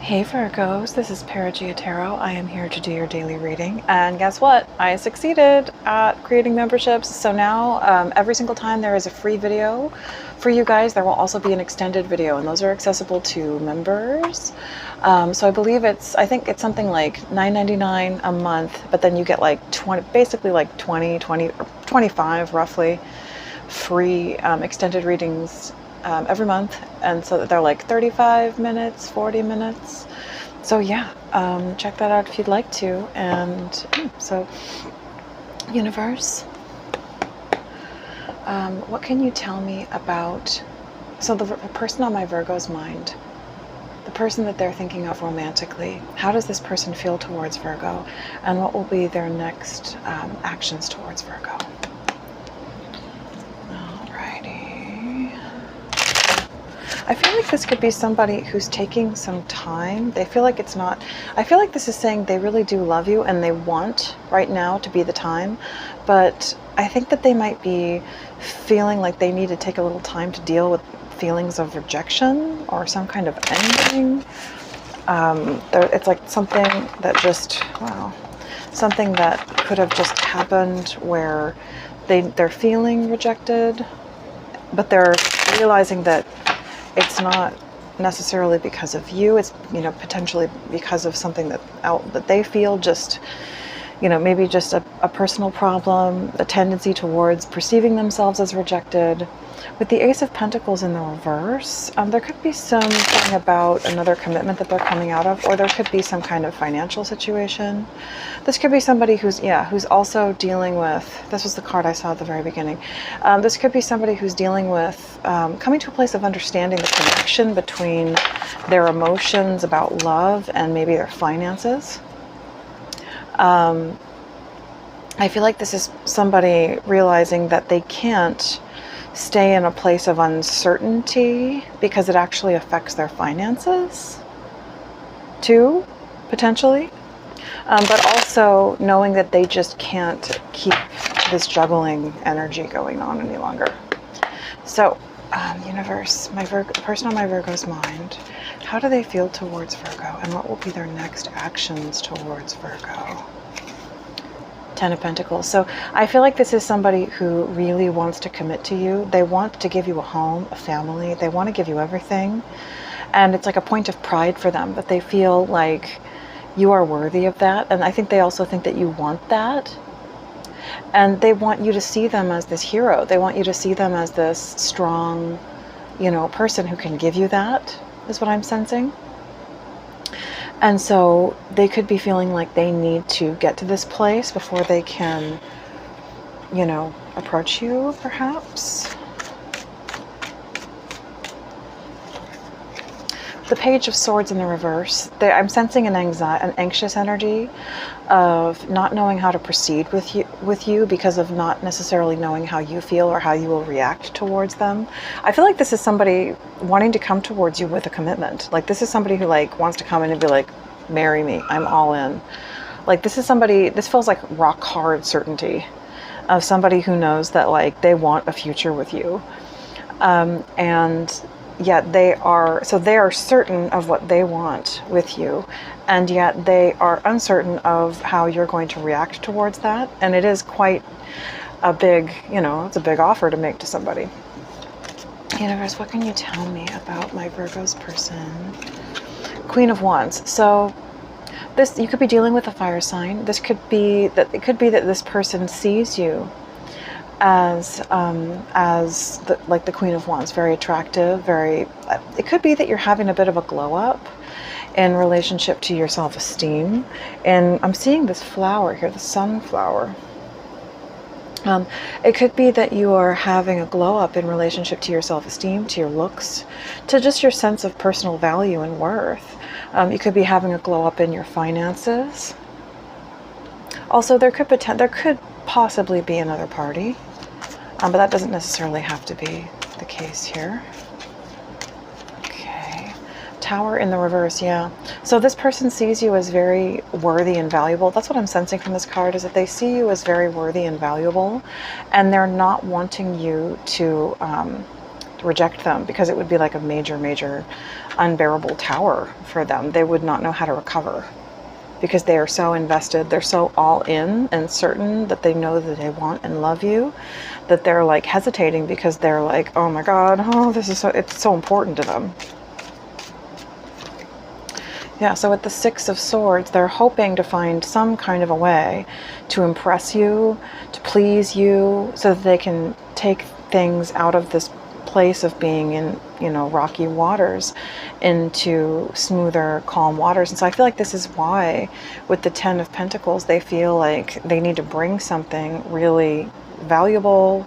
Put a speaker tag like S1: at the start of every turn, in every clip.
S1: Hey Virgos, this is Paragia Tarot. I am here to do your daily reading, and guess what? I succeeded at creating memberships. So now every single time there is a free video for you guys, there will also be an extended video, and those are accessible to members. So I believe I think it's something like $9.99 a month, but then you get like 20, basically like 20 or 25 roughly free extended readings every month, and so they're like 35 minutes, 40 minutes. So yeah, check that out if you'd like to. And so universe, what can you tell me about, so the person on my Virgo's mind, the person that they're thinking of romantically, how does this person feel towards Virgo, and what will be their next actions towards Virgo? I feel like this could be somebody who's taking some time. They feel like it's not, I feel like this is saying they really do love you and they want right now to be the time, but I think that they might be feeling like they need to take a little time to deal with feelings of rejection or some kind of ending. It's like something that just, wow, something that could have just happened where they're feeling rejected, but they're realizing that it's not necessarily because of you. It's, potentially because of something that they feel, just, maybe just a personal problem, a tendency towards perceiving themselves as rejected. With the Ace of Pentacles in the reverse, there could be something about another commitment that they're coming out of, or there could be some kind of financial situation. This could be somebody who's also dealing with, this was the card I saw at the very beginning. This could be somebody who's dealing with coming to a place of understanding the connection between their emotions about love and maybe their finances. I feel like this is somebody realizing that they can't stay in a place of uncertainty because it actually affects their finances too, potentially. But also knowing that they just can't keep this juggling energy going on any longer. So, universe, the person on my Virgo's mind, how do they feel towards Virgo, and what will be their next actions towards Virgo? Ten of Pentacles. So I feel like this is somebody who really wants to commit to you. They want to give you a home, a family. They want to give you everything. And it's like a point of pride for them, but they feel like you are worthy of that. And I think they also think that you want that. And they want you to see them as this hero. They want you to see them as this strong, person who can give you that, is what I'm sensing. And so they could be feeling like they need to get to this place before they can, approach you, perhaps. The Page of Swords in the reverse, I'm sensing an anxious energy of not knowing how to proceed with you because of not necessarily knowing how you feel or how you will react towards them. I feel like this is somebody wanting to come towards you with a commitment. Like this is somebody who wants to come in and be like, marry me, I'm all in. Like this is somebody, this feels like rock hard certainty of somebody who knows that they want a future with you. And yet they are certain of what they want with you, and yet they are uncertain of how you're going to react towards that. And it is quite a big, it's a big offer to make to somebody. Universe, what can you tell me about my Virgo's person? Queen of Wands. So you could be dealing with a fire sign. This could be that this person sees you as the Queen of Wands, very attractive, it could be that you're having a bit of a glow up in relationship to your self-esteem. And I'm seeing this flower here, the sunflower. It could be that you are having a glow up in relationship to your self-esteem, to your looks, to just your sense of personal value and worth. You could be having a glow up in your finances. Also, there could possibly be another party, but that doesn't necessarily have to be the case here. Okay, Tower in the reverse, yeah. So this person sees you as very worthy and valuable. That's what I'm sensing from this card, is that they see you as very worthy and valuable, and they're not wanting you to reject them, because it would be like a major, major unbearable tower for them. They would not know how to recover, because they are so invested, they're so all in and certain that they know that they want and love you, that they're like hesitating, because they're like, oh my God, oh, this is so, it's so important to them. Yeah, so with the Six of Swords, they're hoping to find some kind of a way to impress you, to please you, so that they can take things out of this place of being in, you know, rocky waters into smoother, calm waters. And so I feel like this is why with the Ten of Pentacles, they feel like they need to bring something really valuable,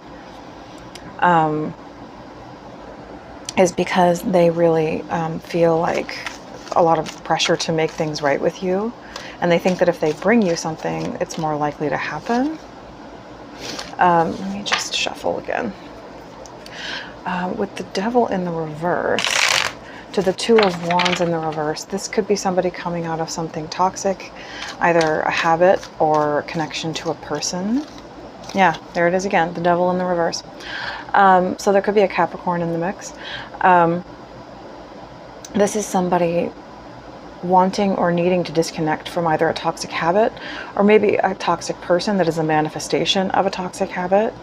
S1: is because they really feel like a lot of pressure to make things right with you. And they think that if they bring you something, it's more likely to happen. Let me just shuffle again. With the Devil in the reverse, to the Two of Wands in the reverse, this could be somebody coming out of something toxic, either a habit or a connection to a person. Yeah, there it is again, the Devil in the reverse. So there could be a Capricorn in the mix. This is somebody wanting or needing to disconnect from either a toxic habit or maybe a toxic person that is a manifestation of a toxic habit.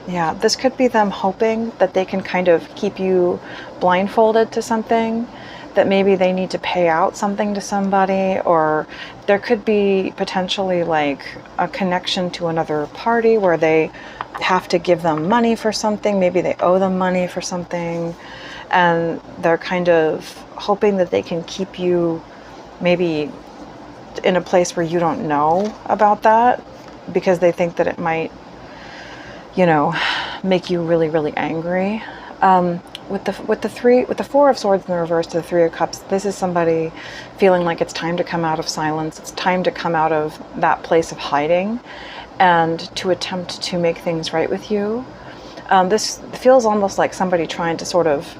S1: Yeah, this could be them hoping that they can kind of keep you blindfolded to something, that maybe they need to pay out something to somebody, or there could be potentially like a connection to another party where they have to give them money for something. Maybe they owe them money for something, and they're kind of hoping that they can keep you maybe in a place where you don't know about that, because they think that it might, you know, make you really, really angry. With the Four of Swords in the reverse to the Three of Cups, this is somebody feeling like it's time to come out of silence. It's time to come out of that place of hiding and to attempt to make things right with you. This feels almost like somebody trying to sort of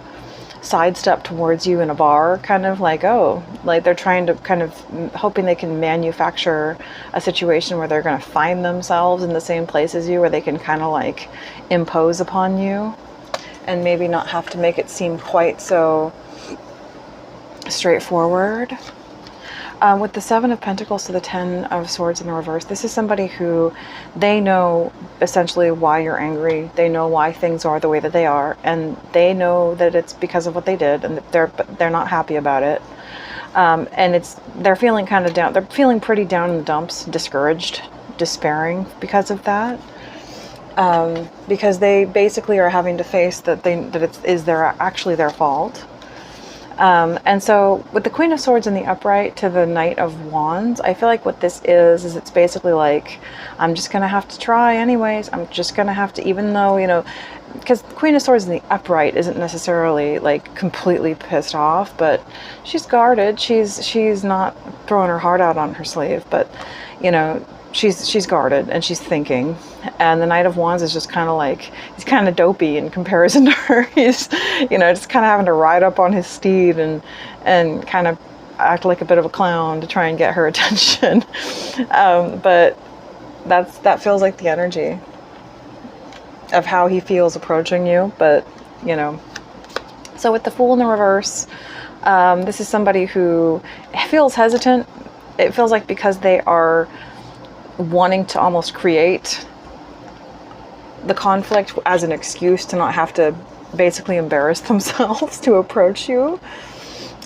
S1: sidestep towards you in a bar, kind of like, oh, like they're trying to kind of hoping they can manufacture a situation where they're going to find themselves in the same place as you, where they can kind of like impose upon you and maybe not have to make it seem quite so straightforward. With the Seven of Pentacles to the Ten of Swords in the reverse, this is somebody who they know essentially why you're angry. They know why things are the way that they are, and they know that it's because of what they did, and they're not happy about it. And they're feeling kind of down. They're feeling pretty down in the dumps, discouraged, despairing because of that. Because they basically are having to face that it is actually their fault. And so with the Queen of Swords in the upright to the Knight of Wands, I feel like what this is it's basically like, I'm just going to have to try anyways. I'm just going to have to, even though, you know, because the Queen of Swords in the upright isn't necessarily like completely pissed off, but she's guarded. She's not throwing her heart out on her sleeve, but, you know, she's guarded and she's thinking. And the Knight of Wands is just kind of like, he's kind of dopey in comparison to her. He's, you know, just kind of having to ride up on his steed and kind of act like a bit of a clown to try and get her attention. But that feels like the energy of how he feels approaching you. But, you know, so with the Fool in the reverse, this is somebody who feels hesitant. It feels like because they are wanting to almost create the conflict as an excuse to not have to basically embarrass themselves to approach you.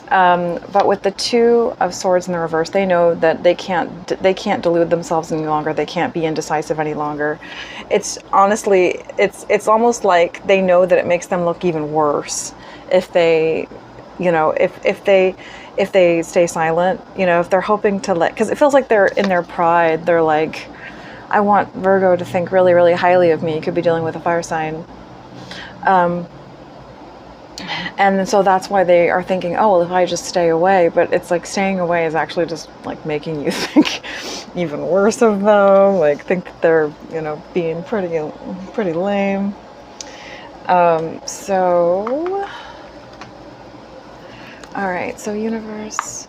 S1: But with the Two of Swords in the reverse, they know that they can't delude themselves any longer. They can't be indecisive any longer. It's honestly, it's almost like they know that it makes them look even worse if they, you know, if they stay silent, you know, if they're hoping to because it feels like they're in their pride. They're like, I want Virgo to think really, really highly of me. You could be dealing with a fire sign. And so that's why they are thinking, oh, well, if I just stay away. But it's like staying away is actually just like making you think even worse of them. Like think that they're, you know, being pretty lame. So, all right. So universe,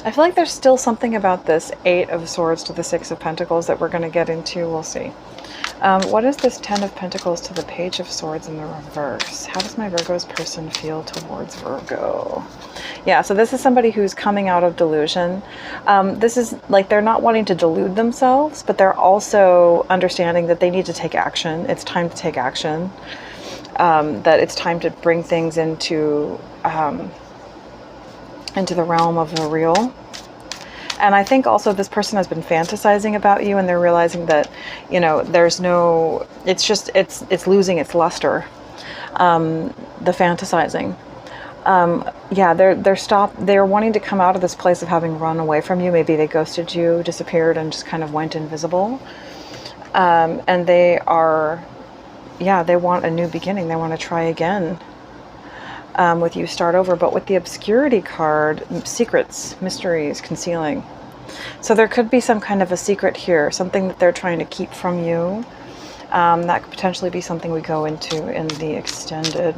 S1: I feel like there's still something about this Eight of Swords to the Six of Pentacles that we're going to get into. We'll see. What is this Ten of Pentacles to the Page of Swords in the reverse? How does my Virgo's person feel towards Virgo? Yeah, so this is somebody who's coming out of delusion. This is like they're not wanting to delude themselves, but they're also understanding that they need to take action. It's time to take action. That it's time to bring things into the realm of the real. And I think also this person has been fantasizing about you, and they're realizing that, you know, there's no, it's losing its luster, the fantasizing. Yeah, they're wanting to come out of this place of having run away from you. Maybe they ghosted you, disappeared, and just kind of went invisible. And they are, yeah, they want a new beginning. They want to try again. With you, start over. But with the obscurity card, secrets, mysteries, concealing. So there could be some kind of a secret here, something that they're trying to keep from you. That could potentially be something we go into in the extended,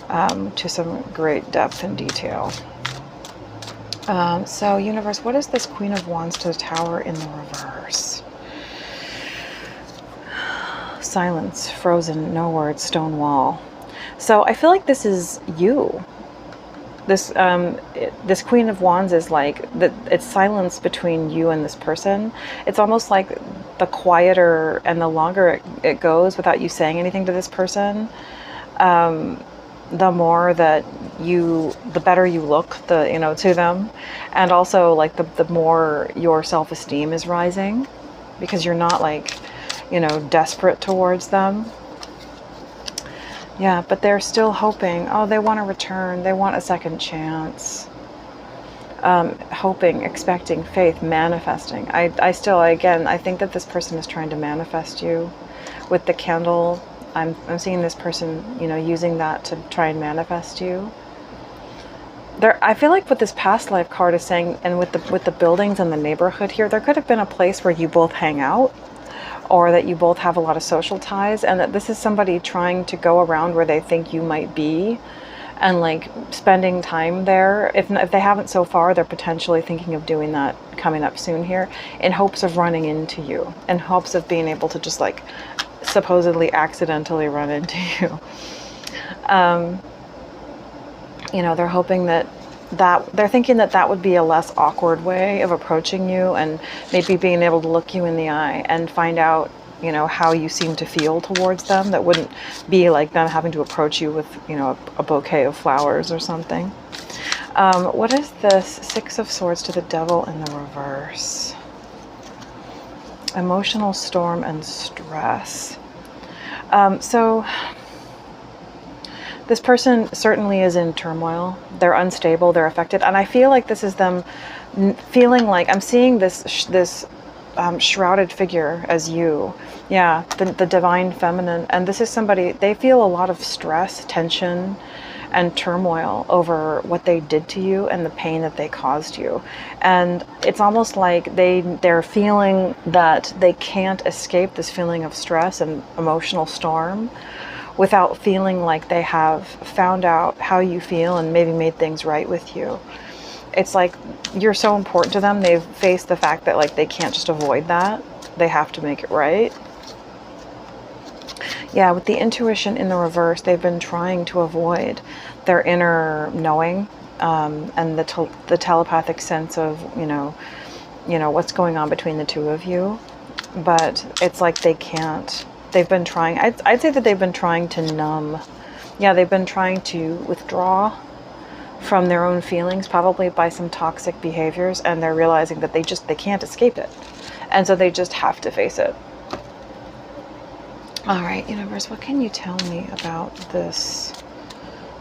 S1: to some great depth and detail. So universe, what is this Queen of Wands to the Tower in the reverse? Silence, frozen, no words, stone wall. So I feel like this is you. This this Queen of Wands is like, it's silence between you and this person. It's almost like the quieter and the longer it goes without you saying anything to this person, the more that the better you look, to them. And also like the more your self-esteem is rising, because you're not like, desperate towards them. Yeah, but they're still hoping. Oh, they want to return. They want a second chance. Hoping, expecting, faith, manifesting. I think that this person is trying to manifest you with the candle. I'm seeing this person, using that to try and manifest you. I feel like what this past life card is saying, and with the buildings and the neighborhood here, there could have been a place where you both hang out, or that you both have a lot of social ties, and that this is somebody trying to go around where they think you might be and like spending time there. If they haven't so far, they're potentially thinking of doing that coming up soon here, in hopes of running into you, in hopes of being able to just like supposedly accidentally run into you. They're hoping that they're thinking that would be a less awkward way of approaching you, and maybe being able to look you in the eye and find out, how you seem to feel towards them. That wouldn't be like them having to approach you with, a bouquet of flowers or something. What is this Six of Swords to the Devil in the reverse? Emotional storm and stress. So this person certainly is in turmoil. They're unstable, they're affected. And I feel like this is them feeling like, I'm seeing this shrouded figure as you. Yeah, the divine feminine. And this is somebody, they feel a lot of stress, tension, and turmoil over what they did to you and the pain that they caused you. And it's almost like they're feeling that they can't escape this feeling of stress and emotional storm without feeling like they have found out how you feel and maybe made things right with you. It's like you're so important to them. They've faced the fact that like they can't just avoid that. They have to make it right. Yeah, with the intuition in the reverse, they've been trying to avoid their inner knowing, and the telepathic sense of, what's going on between the two of you. But it's like they can't. They've been trying, I'd say that they've been trying to numb. Yeah, they've been trying to withdraw from their own feelings, probably by some toxic behaviors, and they're realizing that they can't escape it. And so they just have to face it. All right, universe, what can you tell me about this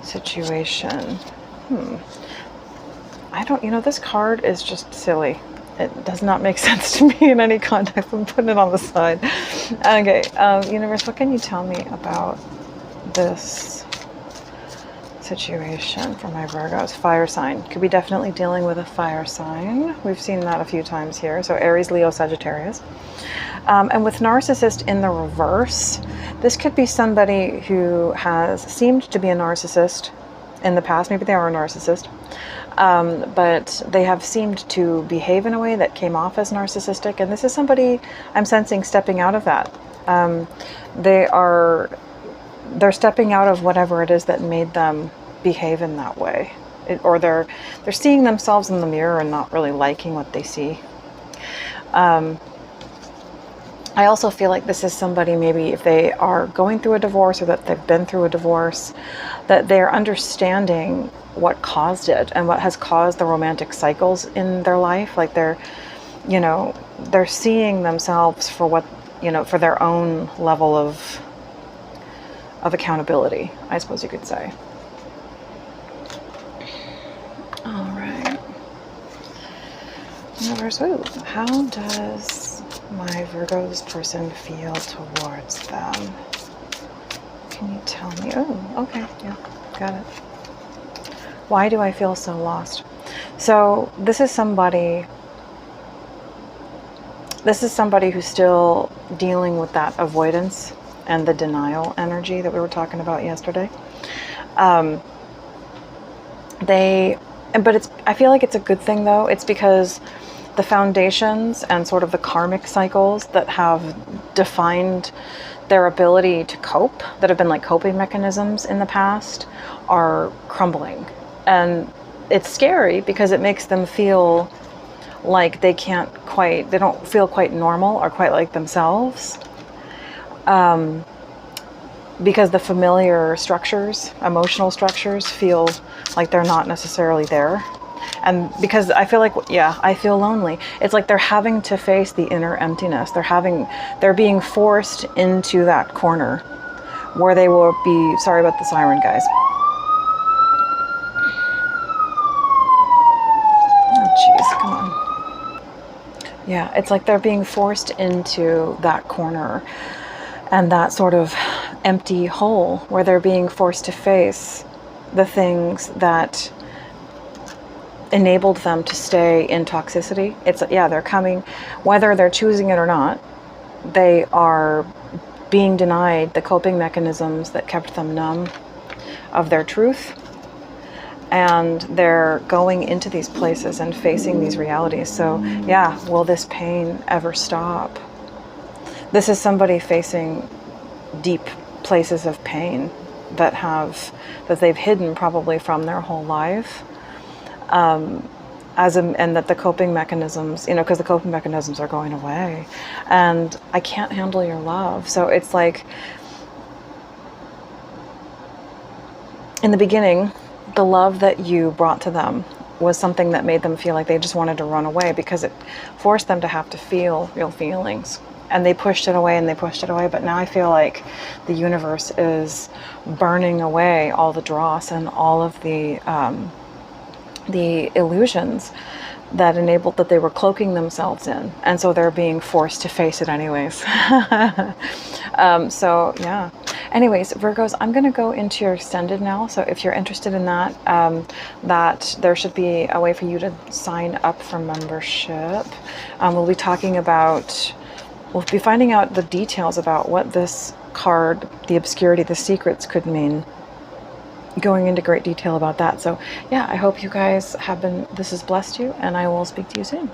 S1: situation? This card is just silly. It does not make sense to me in any context. I'm putting it on the side. Okay, universe, what can you tell me about this situation for my Virgos? Fire sign. Could be definitely dealing with a fire sign. We've seen that a few times here. So Aries, Leo, Sagittarius. And with narcissist in the reverse, this could be somebody who has seemed to be a narcissist in the past. Maybe they are a narcissist. But they have seemed to behave in a way that came off as narcissistic. And this is somebody I'm sensing stepping out of that. They're stepping out of whatever it is that made them behave in that way. Or they're seeing themselves in the mirror and not really liking what they see. I also feel like this is somebody, maybe if they are going through a divorce or that they've been through a divorce, that they're understanding what caused it and what has caused the romantic cycles in their life. Like they're seeing themselves for what, for their own level of accountability, I suppose you could say. All right. Universe, how does my Virgo's person feel towards them? Can you tell me? Oh, okay, yeah, got it. Why do I feel so lost? So this is somebody who's still dealing with that avoidance and the denial energy that we were talking about yesterday. I feel like it's a good thing though. It's because the foundations and sort of the karmic cycles that have defined their ability to cope, that have been like coping mechanisms in the past, are crumbling. And it's scary because it makes them feel like they don't feel quite normal or quite like themselves. Because the familiar structures, emotional structures, feel like they're not necessarily there. And because I feel like, I feel lonely. It's like they're having to face the inner emptiness. They're being forced into that corner where they will be, sorry about the siren, guys. Oh, jeez, come on. Yeah, it's like they're being forced into that corner and that sort of empty hole where they're being forced to face the things that enabled them to stay in toxicity. They're coming, whether they're choosing it or not, they are being denied the coping mechanisms that kept them numb of their truth. And they're going into these places and facing these realities. So will this pain ever stop? This is somebody facing deep places of pain that they've hidden probably from their whole life. And that the coping mechanisms, because the coping mechanisms are going away, and I can't handle your love. So it's like, in the beginning, the love that you brought to them was something that made them feel like they just wanted to run away because it forced them to have to feel real feelings. And they pushed it away and they pushed it away. But now I feel like the universe is burning away all the dross and all of the illusions that they were cloaking themselves in. And so they're being forced to face it anyways. Anyways, Virgos, I'm going to go into your extended now. So if you're interested in that, that there should be a way for you to sign up for membership. We'll be finding out the details about what this card, the obscurity, the secrets could mean. Going into great detail about that. So I hope you guys this has blessed you, and I will speak to you soon.